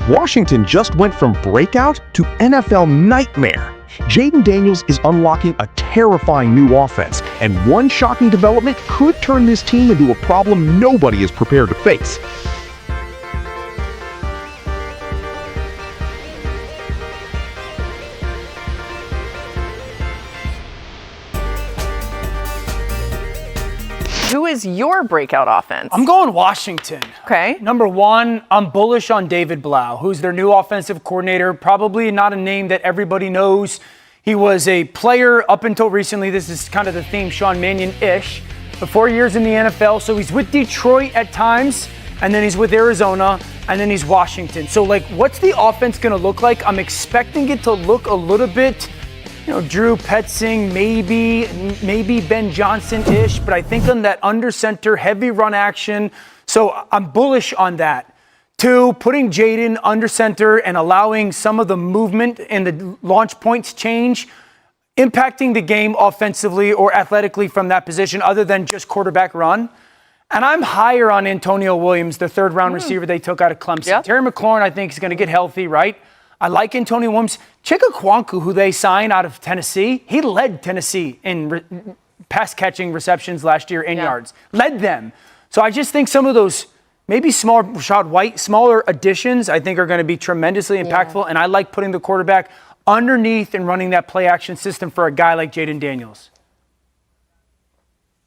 Washington just went from breakout to NFL nightmare. Jayden Daniels is unlocking a terrifying new offense, and one shocking development could turn this team into a problem nobody is prepared to face. Who is your breakout offense? I'm going Washington. Okay. Number one, I'm bullish on David Blough, who's their new offensive coordinator. Probably not a name that everybody knows. He was a player up until recently. This is kind of the theme, Sean Mannion-ish. For 4 years in the NFL. So he's with Detroit at times, and then he's with Arizona, and then he's Washington. So, what's the offense going to look like? I'm expecting it to look a little bit, Drew Petzing, maybe Ben Johnson-ish, but I think on that under center, heavy run action. So I'm bullish on that. Two, putting Jayden under center and allowing some of the movement and the launch points change, impacting the game offensively or athletically from that position other than just quarterback run. And I'm higher on Antonio Williams, the third-round receiver they took out of Clemson. Yep. Terry McLaurin, I think, is going to get healthy, right? I like Antonio Williams. Chig Okonkwo, who they signed out of Tennessee, he led Tennessee in pass-catching receptions last year in yards. Led them. So I just think some of those maybe small, Rashad White, smaller additions, I think are going to be tremendously impactful. And I like putting the quarterback underneath and running that play-action system for a guy like Jayden Daniels.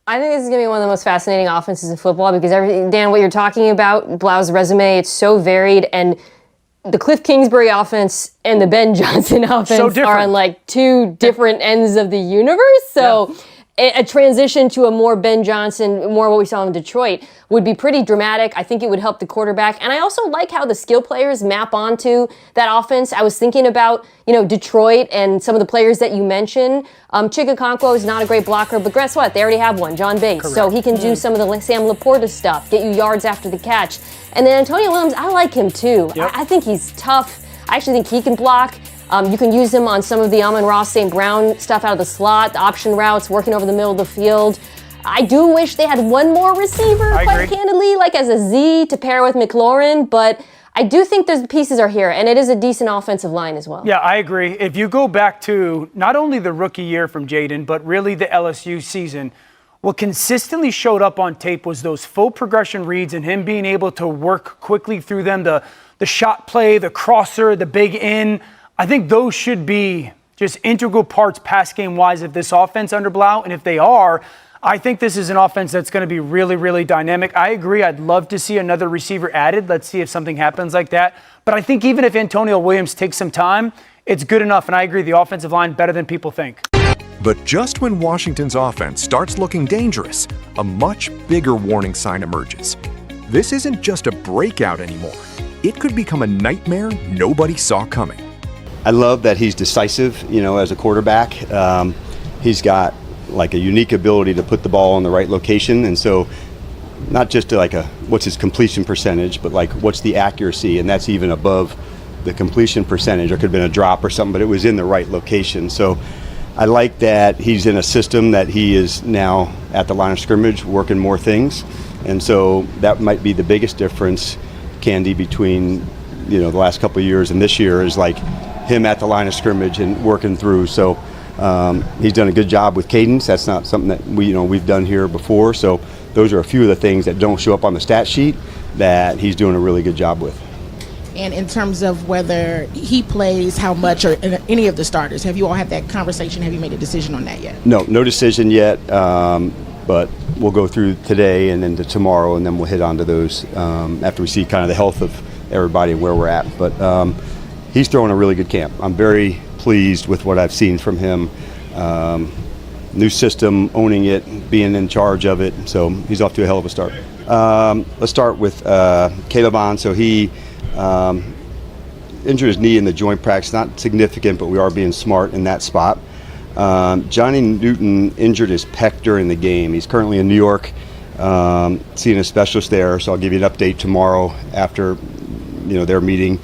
I think this is going to be one of the most fascinating offenses in football because, Dan, what you're talking about, Blough's resume, it's so varied. And the Cliff Kingsbury offense and the Ben Johnson offense are on two different ends of the universe. So a transition to a more Ben Johnson, more what we saw in Detroit, would be pretty dramatic. I think it would help the quarterback. And I also like how the skill players map onto that offense. I was thinking about, Detroit and some of the players that you mentioned. Chig Okonkwo is not a great blocker, but guess what? They already have one, John Bates. Correct. So he can do some of the Sam Laporta stuff, get you yards after the catch. And then Antonio Williams, I like him too. Yep. I think he's tough. I actually think he can block. You can use him on some of the Amon-Ra St. Brown stuff out of the slot, the option routes, working over the middle of the field. I do wish they had one more receiver, quite candidly, as a Z to pair with McLaurin, but I do think the pieces are here, and it is a decent offensive line as well. Yeah, I agree. If you go back to not only the rookie year from Jayden, but really the LSU season, what consistently showed up on tape was those full progression reads and him being able to work quickly through them, the shot play, the crosser, the big in. I think those should be just integral parts pass game-wise of this offense under Blough, and if they are, I think this is an offense that's going to be really, really dynamic. I agree. I'd love to see another receiver added. Let's see if something happens like that. But I think even if Antonio Williams takes some time, it's good enough, and I agree, the offensive line better than people think. But just when Washington's offense starts looking dangerous, a much bigger warning sign emerges. This isn't just a breakout anymore. It could become a nightmare nobody saw coming. I love that he's decisive, as a quarterback. He's got a unique ability to put the ball in the right location. And so not just what's his completion percentage, but what's the accuracy. And that's even above the completion percentage. There could have been a drop or something, but it was in the right location. So I like that he's in a system that he is now at the line of scrimmage working more things. And so that might be the biggest difference, Candy, between, the last couple of years and this year is him at the line of scrimmage and working through. So he's done a good job with cadence. That's not something that we've done here before. So those are a few of the things that don't show up on the stat sheet that he's doing a really good job with. And in terms of whether he plays, how much, or any of the starters, have you all had that conversation? Have you made a decision on that yet? No decision yet. But we'll go through today and then to tomorrow, and then we'll hit on to those after we see kind of the health of everybody and where we're at. But he's throwing a really good camp. I'm very pleased with what I've seen from him. New system, owning it, being in charge of it. So he's off to a hell of a start. Let's start with Caleb on. So he injured his knee in the joint practice. Not significant, but we are being smart in that spot. Johnny Newton injured his pec during the game. He's currently in New York, seeing a specialist there. So I'll give you an update tomorrow after their meeting.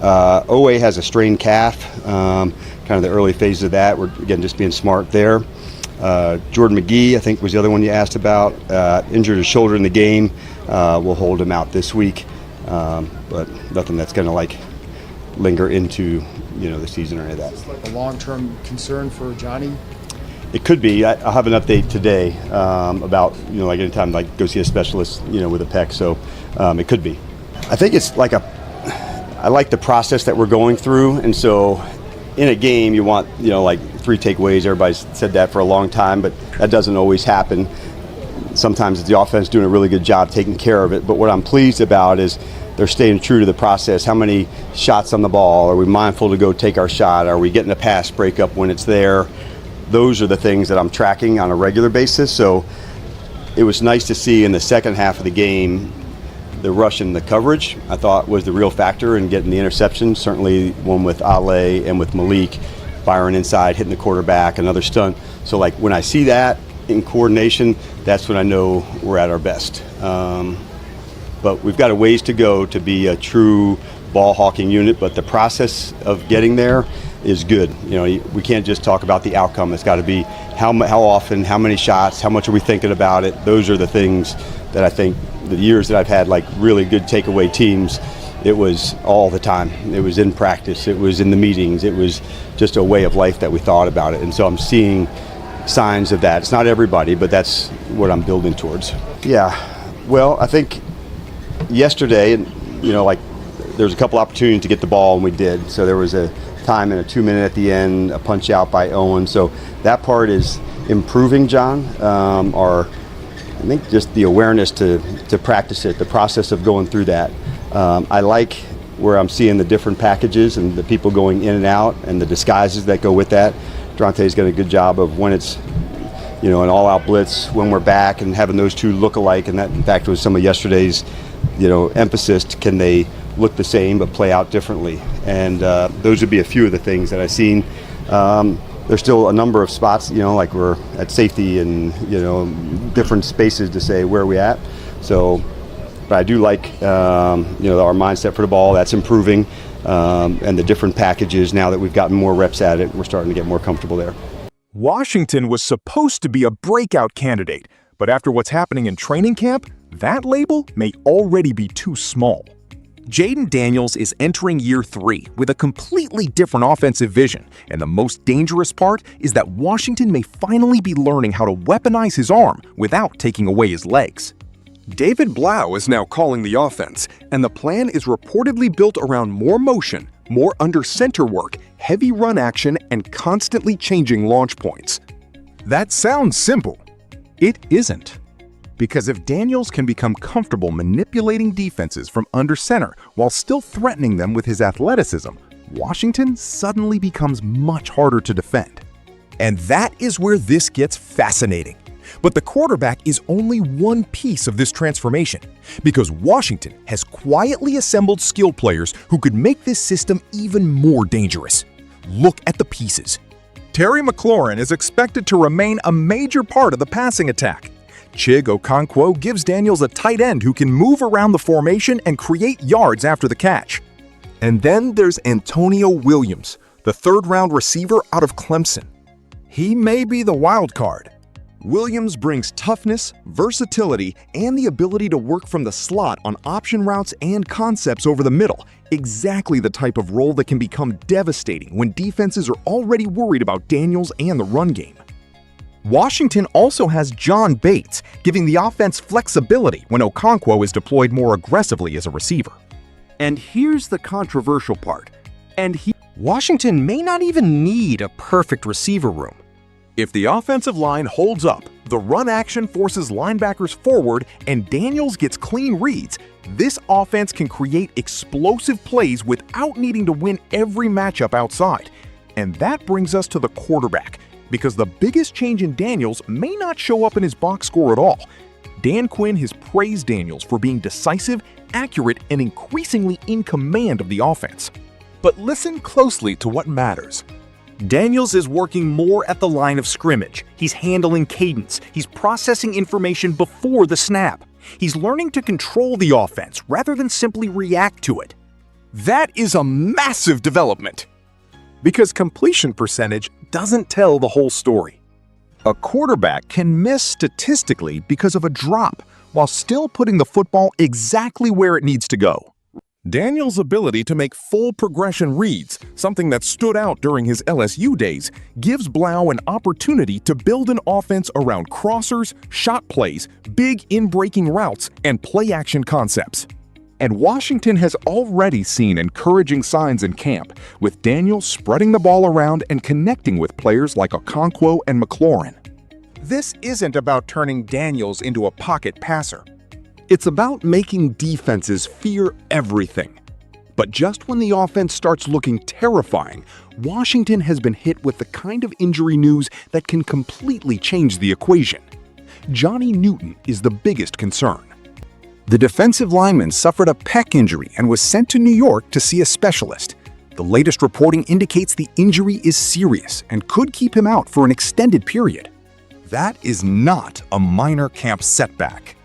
Owe has a strained calf, kind of the early phases of that. We're, again, just being smart there. Jordan McGee, I think, was the other one you asked about. Injured his shoulder in the game. We'll hold him out this week, but nothing that's going to linger into, the season or any of that. Is this like a long-term concern for Johnny? It could be. I'll have an update today about, like anytime like go see a specialist, with a pec. So it could be. I think it's like I like the process that we're going through. And so in a game, you want, like 3 takeaways. Everybody's said that for a long time, but that doesn't always happen. Sometimes it's the offense doing a really good job taking care of it. But what I'm pleased about is they're staying true to the process. How many shots on the ball? Are we mindful to go take our shot? Are we getting a pass breakup when it's there? Those are the things that I'm tracking on a regular basis. So it was nice to see in the second half of the game, the rush and the coverage, I thought was the real factor in getting the interception. Certainly one with Ale and with Malik, Byron inside, hitting the quarterback, another stunt. So like when I see that in coordination, that's when I know we're at our best. But we've got a ways to go to be a true ball hawking unit, but the process of getting there is good. We can't just talk about the outcome. It's got to be how often, how many shots, how much are we thinking about it. Those are the things that I think the years that I've had like really good takeaway teams, it was all the time. It was in practice. It was in the meetings. It was just a way of life that we thought about it. And so I'm seeing signs of that. It's not everybody, but that's what I'm building towards. Yeah, well, I think yesterday, there's a couple opportunities to get the ball, and we did. So there was a time in a 2-minute at the end, a punch out by Owen. So that part is improving, John. I think just the awareness to practice it, the process of going through that. I like where I'm seeing the different packages and the people going in and out and the disguises that go with that. Drante's got a good job of when it's, an all-out blitz, when we're back, and having those two look alike. And that, in fact, was some of yesterday's, emphasis. Can they look the same but play out differently? And those would be a few of the things that I've seen. There's still a number of spots, like we're at safety and, different spaces to say where are we at. So, but I do like, our mindset for the ball. That's improving. And the different packages, now that we've gotten more reps at it, we're starting to get more comfortable there. Washington was supposed to be a breakout candidate, but after what's happening in training camp, that label may already be too small. Jayden Daniels is entering year 3 with a completely different offensive vision, and the most dangerous part is that Washington may finally be learning how to weaponize his arm without taking away his legs. David Blough is now calling the offense, and the plan is reportedly built around more motion, more under-center work, heavy run action, and constantly changing launch points. That sounds simple. It isn't. Because if Daniels can become comfortable manipulating defenses from under center while still threatening them with his athleticism, Washington suddenly becomes much harder to defend. And that is where this gets fascinating. But the quarterback is only one piece of this transformation, because Washington has quietly assembled skill players who could make this system even more dangerous. Look at the pieces. Terry McLaurin is expected to remain a major part of the passing attack. Chig Okonkwo gives Daniels a tight end who can move around the formation and create yards after the catch. And then there's Antonio Williams, the third-round receiver out of Clemson. He may be the wild card. Williams brings toughness, versatility, and the ability to work from the slot on option routes and concepts over the middle, exactly the type of role that can become devastating when defenses are already worried about Daniels and the run game. Washington also has John Bates, giving the offense flexibility when Okonkwo is deployed more aggressively as a receiver. And here's the controversial part. Washington may not even need a perfect receiver room. If the offensive line holds up, the run action forces linebackers forward, and Daniels gets clean reads, this offense can create explosive plays without needing to win every matchup outside. And that brings us to the quarterback, because the biggest change in Daniels may not show up in his box score at all. Dan Quinn has praised Daniels for being decisive, accurate, and increasingly in command of the offense. But listen closely to what matters. Daniels is working more at the line of scrimmage. He's handling cadence. He's processing information before the snap. He's learning to control the offense rather than simply react to it. That is a massive development, because completion percentage doesn't tell the whole story. A quarterback can miss statistically because of a drop while still putting the football exactly where it needs to go. Daniels' ability to make full progression reads, something that stood out during his LSU days, gives Blough an opportunity to build an offense around crossers, shot plays, big in-breaking routes, and play-action concepts. And Washington has already seen encouraging signs in camp, with Daniels spreading the ball around and connecting with players like Okonkwo and McLaurin. This isn't about turning Daniels into a pocket passer. It's about making defenses fear everything. But just when the offense starts looking terrifying, Washington has been hit with the kind of injury news that can completely change the equation. Johnny Newton is the biggest concern. The defensive lineman suffered a pec injury and was sent to New York to see a specialist. The latest reporting indicates the injury is serious and could keep him out for an extended period. That is not a minor camp setback.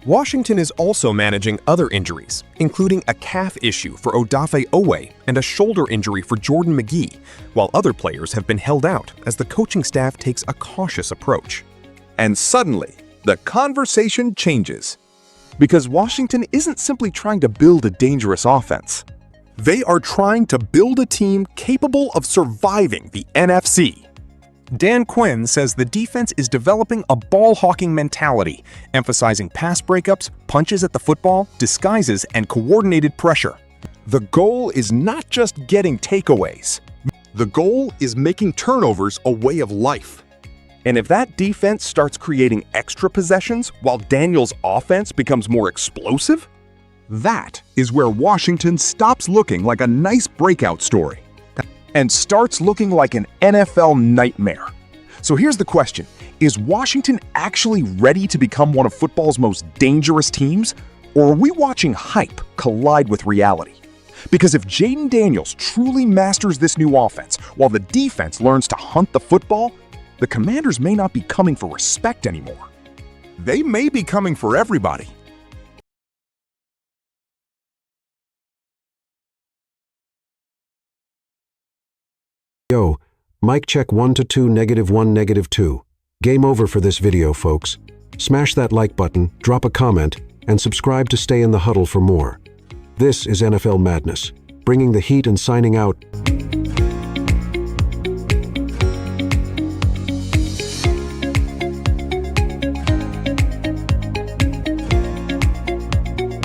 Washington is also managing other injuries, including a calf issue for Odafe Owe and a shoulder injury for Jordan McGee, while other players have been held out as the coaching staff takes a cautious approach. And suddenly, the conversation changes. Because Washington isn't simply trying to build a dangerous offense. They are trying to build a team capable of surviving the NFC. Dan Quinn says the defense is developing a ball-hawking mentality, emphasizing pass breakups, punches at the football, disguises, and coordinated pressure. The goal is not just getting takeaways. The goal is making turnovers a way of life. And if that defense starts creating extra possessions while Daniels' offense becomes more explosive, that is where Washington stops looking like a nice breakout story and starts looking like an NFL nightmare. So here's the question. Is Washington actually ready to become one of football's most dangerous teams? Or are we watching hype collide with reality? Because if Jayden Daniels truly masters this new offense while the defense learns to hunt the football, the Commanders may not be coming for respect anymore. They may be coming for everybody. Yo, mic check 1 to 2, -1, -2. Game over for this video, folks. Smash that like button, drop a comment, and subscribe to stay in the huddle for more. This is NFL Madness, bringing the heat and signing out.